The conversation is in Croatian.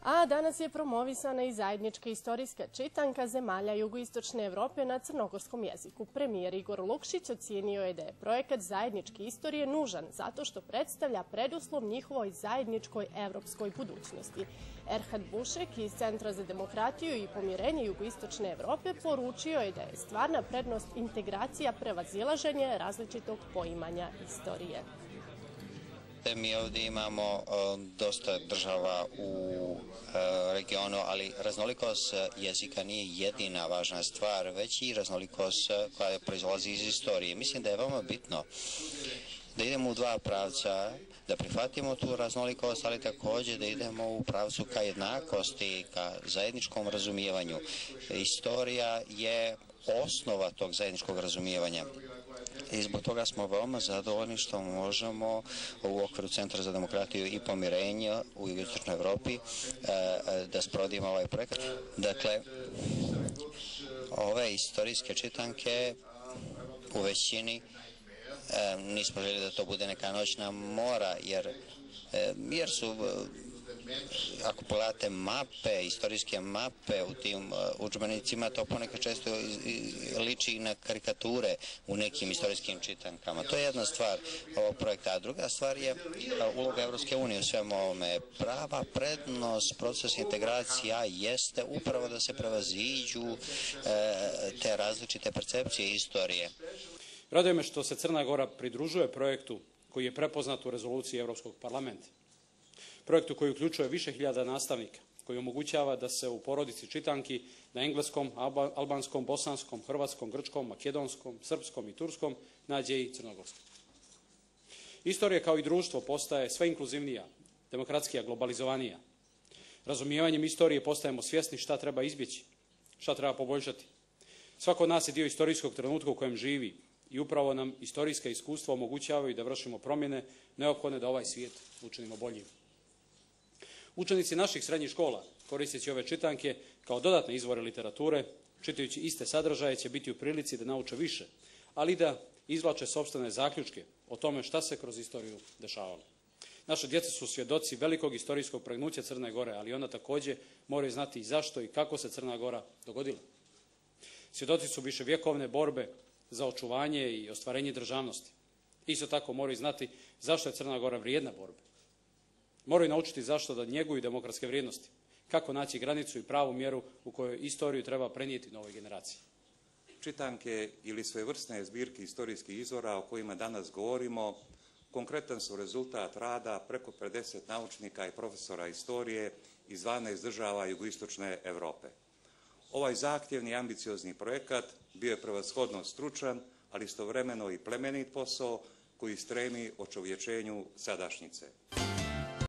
A danas je promovisana i zajednička istorijska čitanka zemalja jugoistočne Evrope na crnogorskom jeziku. Premijer Igor Lukšić ocijenio je da je projekat zajedničke istorije nužan zato što predstavlja preduslov njihovoj zajedničkoj evropskoj budućnosti. Erhard Bušek iz Centra za demokratiju i pomirenje jugoistočne Evrope poručio je da je stvarna prednost integracija prevazilaženje različitog poimanja istorije. Mi ovdje imamo dosta država u regionu, ali raznolikost jezika nije jedina važna stvar, već i raznolikost koja proizlazi iz istorije. Mislim da je veoma bitno da idemo u dva pravca, da prihvatimo tu raznolikost, ali također da idemo u pravcu ka jednakosti, ka zajedničkom razumijevanju. Istorija je osnova tog zajedničkog razumijevanja. I zbog toga smo veoma zadovoljni što možemo u okviru Centra za demokratiju i pomirenje u jugoistočnoj Evropi da sprovodimo ovaj projekat. Dakle, ove istorijske čitanke u većini nismo željeli da to bude neka noćna mora, jer su, ako pogledate mape, istorijske mape u tim udžbenicima, to ponekad često liči na karikature u nekim istorijskim čitankama. To je jedna stvar ovog projekta. A druga stvar je uloga Evropske unije u svemu ovome. Prava prednost procesa integracija jeste upravo da se prevaziđu te različite percepcije istorije. Raduje me što se Crna Gora pridružuje projektu koji je prepoznat u rezoluciji Europskog parlamenta. Projektu koji uključuje više hiljada nastavnika, koji omogućava da se u porodici čitanki na engleskom, albanskom, bosanskom, hrvatskom, grčkom, makedonskom, srpskom i turskom nađe i crnogorskom. Istorija kao i društvo postaje sve inkluzivnija, demokratskija, globalizovanija. Razumijevanjem istorije postajemo svjesni šta treba izbjeći, šta treba poboljšati. Svako od nas je dio istorijskog trenutka u kojem živi i upravo nam istorijska iskustva omogućavaju da vršimo promjene neophodne da ovaj svijet učinimo boljim. Učenici naših srednjih škola, koristeći ove čitanke kao dodatne izvore literature, čitajući iste sadržaje, će biti u prilici da nauče više, ali i da izvlače sopstvene zaključke o tome šta se kroz istoriju dešavalo. Naše djeca su svjedoci velikog istorijskog pregnuća Crne Gore, ali onda također moraju znati i zašto i kako se Crna Gora dogodila. Svjedoci su viševjekovne borbe za očuvanje i ostvarenje državnosti. Isto tako moraju znati zašto je Crna Gora vrijedna borbe. Moraju naučiti zašto da njeguju demokratske vrijednosti, kako naći granicu i pravu mjeru u kojoj istoriju treba prenijeti novoj generaciji. Čitanke ili svojevrsne zbirke istorijskih izvora o kojima danas govorimo konkretan su rezultat rada preko 50 naučnika i profesora istorije iz 12 država jugoistočne Europe. Ovaj zahtjevni i ambiciozni projekat bio je prevashodno stručan, ali istovremeno i plemenit posao koji stremi očovječenju sadašnjice.